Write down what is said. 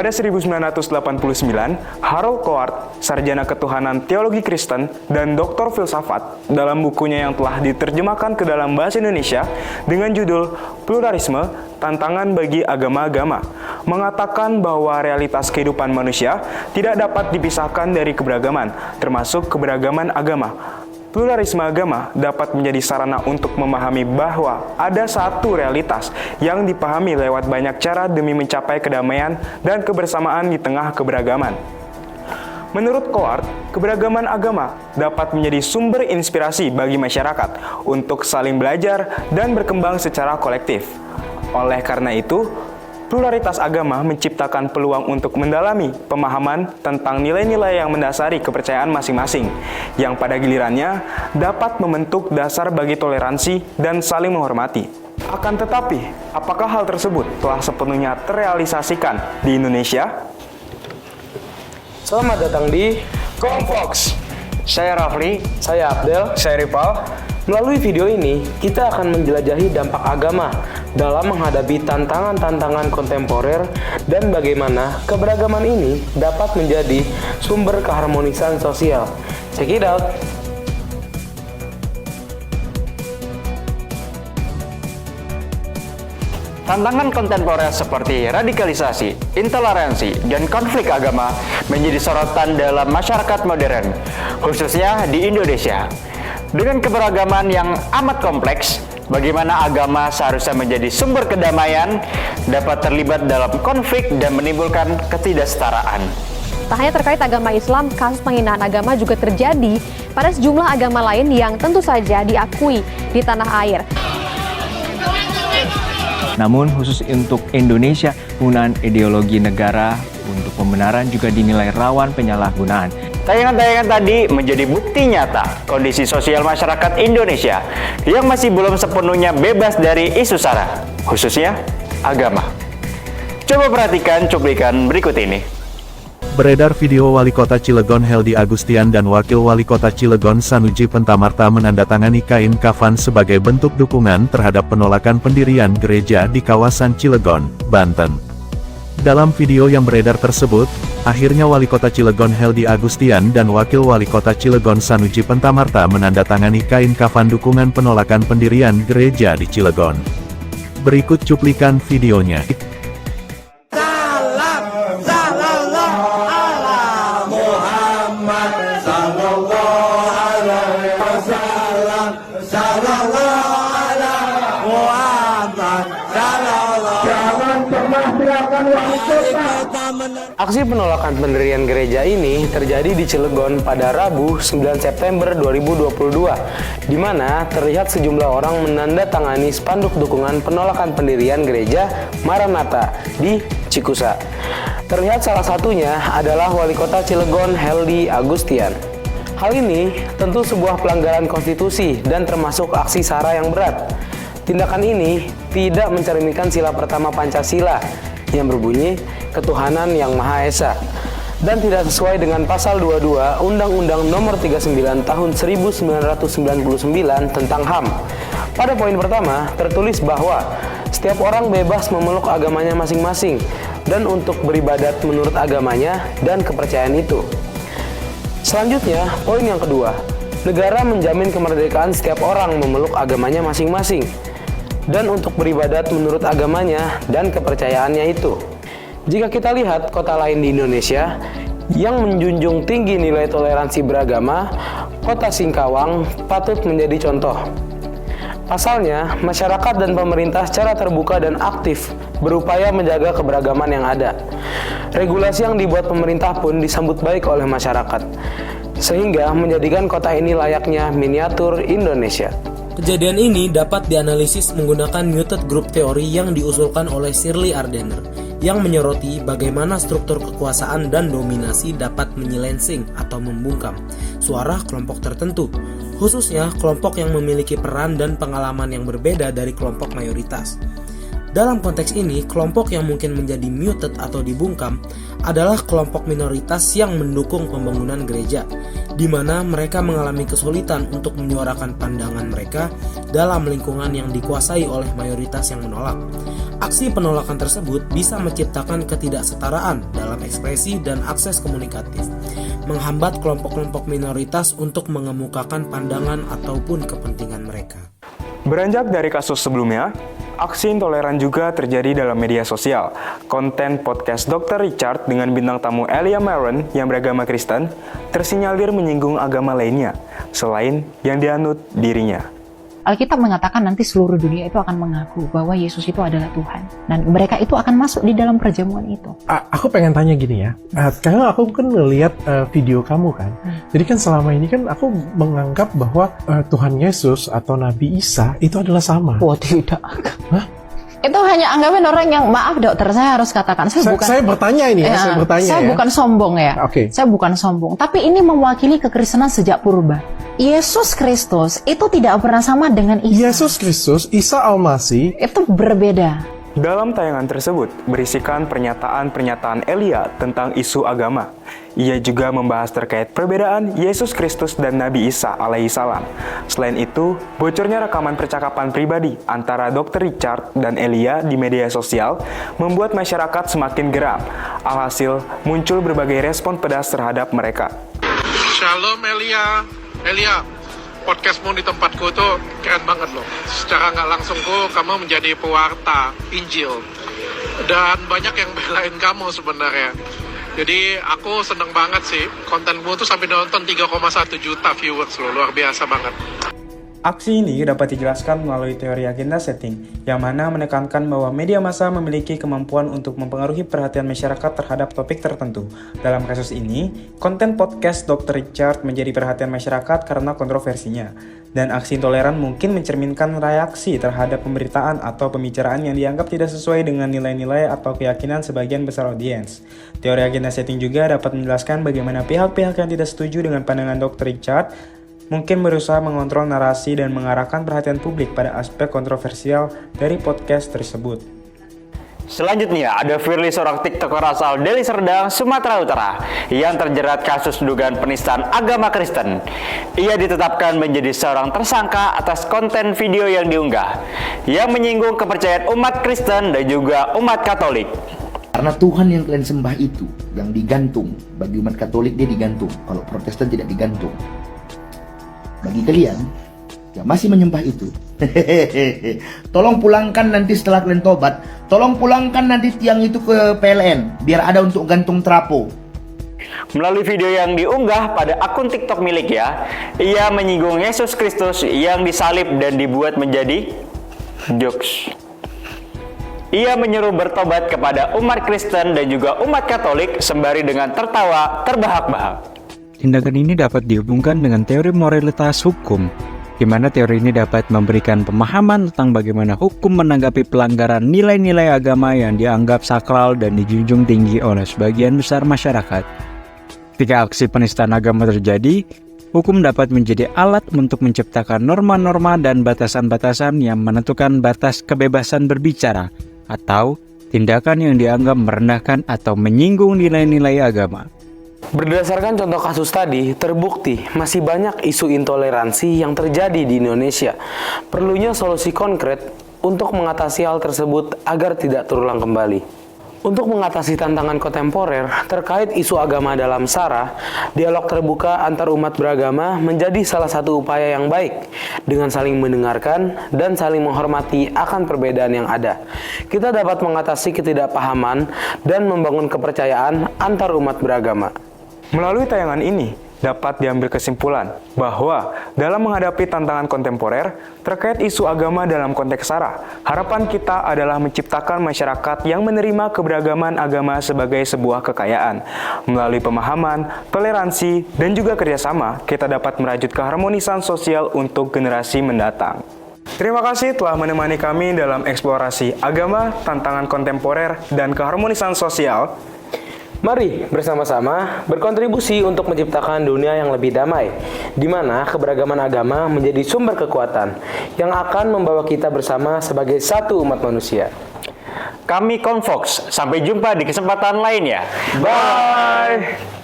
Pada 1989, Harold Coart, sarjana ketuhanan teologi Kristen dan doktor filsafat, dalam bukunya yang telah diterjemahkan ke dalam bahasa Indonesia dengan judul Pluralisme, Tantangan Bagi Agama-Agama, mengatakan bahwa realitas kehidupan manusia tidak dapat dipisahkan dari keberagaman, termasuk keberagaman agama. Pluralisme agama dapat menjadi sarana untuk memahami bahwa ada satu realitas yang dipahami lewat banyak cara demi mencapai kedamaian dan kebersamaan di tengah keberagaman. Menurut Coart, keberagaman agama dapat menjadi sumber inspirasi bagi masyarakat untuk saling belajar dan berkembang secara kolektif. Oleh karena itu, pluralitas agama menciptakan peluang untuk mendalami pemahaman tentang nilai-nilai yang mendasari kepercayaan masing-masing, yang pada gilirannya dapat membentuk dasar bagi toleransi dan saling menghormati. Akan tetapi, apakah hal tersebut telah sepenuhnya terrealisasikan di Indonesia? Selamat datang di Komfox. Saya Rafli. Saya Abdel. Saya Ripal. Melalui video ini, kita akan menjelajahi dampak agama dalam menghadapi tantangan-tantangan kontemporer dan bagaimana keberagaman ini dapat menjadi sumber keharmonisan sosial. Check it out! Tantangan kontemporer seperti radikalisasi, intoleransi, dan konflik agama menjadi sorotan dalam masyarakat modern, khususnya di Indonesia. Dengan keberagaman yang amat kompleks, bagaimana agama seharusnya menjadi sumber kedamaian, dapat terlibat dalam konflik dan menimbulkan ketidaksetaraan. Tak hanya terkait agama Islam, kasus penghinaan agama juga terjadi pada sejumlah agama lain yang tentu saja diakui di tanah air. Namun khusus untuk Indonesia, penggunaan ideologi negara untuk pembenaran juga dinilai rawan penyalahgunaan. Tayangan-tayangan tadi menjadi bukti nyata kondisi sosial masyarakat Indonesia yang masih belum sepenuhnya bebas dari isu SARA, khususnya agama. Coba perhatikan cuplikan berikut ini. Beredar video Wali Kota Cilegon Heldi Agustian dan Wakil Wali Kota Cilegon Sanuji Pentamarta menandatangani kain kafan sebagai bentuk dukungan terhadap penolakan pendirian gereja di kawasan Cilegon, Banten. Dalam video yang beredar tersebut, akhirnya Wali Kota Cilegon Heldi Agustian dan Wakil Wali Kota Cilegon Sanuji Pentamarta menandatangani kain kafan dukungan penolakan pendirian gereja di Cilegon. Berikut cuplikan videonya. Aksi penolakan pendirian gereja ini terjadi di Cilegon pada Rabu 9 September 2022, di mana terlihat sejumlah orang menandatangani spanduk dukungan penolakan pendirian gereja Maranatha di Cikusa. Terlihat salah satunya adalah Wali Kota Cilegon Heldi Agustian. Hal ini tentu sebuah pelanggaran konstitusi dan termasuk aksi SARA yang berat. Tindakan ini tidak mencerminkan sila pertama Pancasila yang berbunyi ketuhanan yang Maha Esa dan tidak sesuai dengan pasal 22 Undang-Undang Nomor 39 Tahun 1999 tentang HAM. Pada poin pertama tertulis bahwa setiap orang bebas memeluk agamanya masing-masing dan untuk beribadat menurut agamanya dan kepercayaan itu. Selanjutnya, poin yang kedua, negara menjamin kemerdekaan setiap orang memeluk agamanya masing-masing dan untuk beribadat menurut agamanya dan kepercayaannya itu. Jika kita lihat kota lain di Indonesia yang menjunjung tinggi nilai toleransi beragama, kota Singkawang patut menjadi contoh. Pasalnya, masyarakat dan pemerintah secara terbuka dan aktif berupaya menjaga keberagaman yang ada. Regulasi yang dibuat pemerintah pun disambut baik oleh masyarakat, sehingga menjadikan kota ini layaknya miniatur Indonesia. Kejadian ini dapat dianalisis menggunakan muted group teori yang diusulkan oleh Shirley Ardener, yang menyoroti bagaimana struktur kekuasaan dan dominasi dapat menyelensing atau membungkam suara kelompok tertentu, khususnya kelompok yang memiliki peran dan pengalaman yang berbeda dari kelompok mayoritas. Dalam konteks ini, kelompok yang mungkin menjadi muted atau dibungkam adalah kelompok minoritas yang mendukung pembangunan gereja, di mana mereka mengalami kesulitan untuk menyuarakan pandangan mereka dalam lingkungan yang dikuasai oleh mayoritas yang menolak. Aksi penolakan tersebut bisa menciptakan ketidaksetaraan dalam ekspresi dan akses komunikatif, menghambat kelompok-kelompok minoritas untuk mengemukakan pandangan ataupun kepentingan mereka. Beranjak dari kasus sebelumnya, aksi intoleran juga terjadi dalam media sosial. Konten podcast Dr. Richard dengan bintang tamu Elia Maron yang beragama Kristen tersinyalir menyinggung agama lainnya, selain yang dianut dirinya. Alkitab mengatakan nanti seluruh dunia itu akan mengaku bahwa Yesus itu adalah Tuhan. Dan mereka itu akan masuk di dalam perjamuan itu. Aku pengen tanya gini ya, karena aku kan ngeliat video kamu kan. Jadi kan selama ini kan aku menganggap bahwa Tuhan Yesus atau Nabi Isa itu adalah sama. Wah, tidak. Hah? Itu hanya anggapan orang yang, maaf dokter, saya harus katakan, Saya bertanya ini ya, saya bertanya saya ya. bukan sombong ya. Oke. Saya bukan sombong, tapi ini mewakili kekristenan sejak purba. Yesus Kristus itu tidak pernah sama dengan Isa. Yesus Kristus, Isa Al-Masih, Itu berbeda. Dalam tayangan tersebut berisikan pernyataan-pernyataan Elia tentang isu agama. Ia juga membahas terkait perbedaan Yesus Kristus dan Nabi Isa alaihissalam. Selain itu, bocornya rekaman percakapan pribadi antara Dr. Richard dan Elia di media sosial membuat masyarakat semakin geram. Alhasil, muncul berbagai respon pedas terhadap mereka. Shalom Elia, podcastmu di tempatku itu keren banget loh. Secara nggak langsung kamu menjadi pewarta Injil. Dan banyak yang belain kamu sebenarnya. Jadi aku seneng banget sih, kontenmu tuh sampai nonton 3,1 juta viewers loh, luar biasa banget. Aksi ini dapat dijelaskan melalui teori agenda setting, yang mana menekankan bahwa media massa memiliki kemampuan untuk mempengaruhi perhatian masyarakat terhadap topik tertentu. Dalam kasus ini, konten podcast Dr. Richard menjadi perhatian masyarakat karena kontroversinya, dan aksi intoleran mungkin mencerminkan reaksi terhadap pemberitaan atau pembicaraan yang dianggap tidak sesuai dengan nilai-nilai atau keyakinan sebagian besar audiens. Teori agenda setting juga dapat menjelaskan bagaimana pihak-pihak yang tidak setuju dengan pandangan Dr. Richard mungkin berusaha mengontrol narasi dan mengarahkan perhatian publik pada aspek kontroversial dari podcast tersebut. Selanjutnya, ada Firly, seorang TikToker asal Deli Serdang, Sumatera Utara, yang terjerat kasus dugaan penistaan agama Kristen. Ia ditetapkan menjadi seorang tersangka atas konten video yang diunggah, yang menyinggung kepercayaan umat Kristen dan juga umat Katolik. Karena Tuhan yang kalian sembah itu, yang digantung, bagi umat Katolik dia digantung, kalau Protestan tidak digantung. Bagi kalian yang masih menyembah itu, tolong pulangkan nanti setelah kalian tobat, tolong pulangkan nanti tiang itu ke PLN, biar ada untuk gantung trapo. Melalui video yang diunggah pada akun TikTok miliknya, ia menyinggung Yesus Kristus yang disalib dan dibuat menjadi jokes. Ia menyuruh bertobat kepada umat Kristen dan juga umat Katolik sembari dengan tertawa terbahak-bahak. Tindakan ini dapat dihubungkan dengan teori moralitas hukum, di mana teori ini dapat memberikan pemahaman tentang bagaimana hukum menanggapi pelanggaran nilai-nilai agama yang dianggap sakral dan dijunjung tinggi oleh sebagian besar masyarakat. Ketika aksi penistaan agama terjadi, hukum dapat menjadi alat untuk menciptakan norma-norma dan batasan-batasan yang menentukan batas kebebasan berbicara, atau tindakan yang dianggap merendahkan atau menyinggung nilai-nilai agama. Berdasarkan contoh kasus tadi, terbukti masih banyak isu intoleransi yang terjadi di Indonesia. Perlunya solusi konkret untuk mengatasi hal tersebut agar tidak terulang kembali. Untuk mengatasi tantangan kontemporer terkait isu agama dalam SARA, dialog terbuka antar umat beragama menjadi salah satu upaya yang baik dengan saling mendengarkan dan saling menghormati akan perbedaan yang ada. Kita dapat mengatasi ketidakpahaman dan membangun kepercayaan antar umat beragama. Melalui tayangan ini, dapat diambil kesimpulan bahwa dalam menghadapi tantangan kontemporer terkait isu agama dalam konteks SARA, harapan kita adalah menciptakan masyarakat yang menerima keberagaman agama sebagai sebuah kekayaan. Melalui pemahaman, toleransi, dan juga kerjasama, kita dapat merajut keharmonisan sosial untuk generasi mendatang. Terima kasih telah menemani kami dalam eksplorasi agama, tantangan kontemporer, dan keharmonisan sosial. Mari bersama-sama berkontribusi untuk menciptakan dunia yang lebih damai, di mana keberagaman agama menjadi sumber kekuatan yang akan membawa kita bersama sebagai satu umat manusia. Kami Konvox, sampai jumpa di kesempatan lainnya. Bye!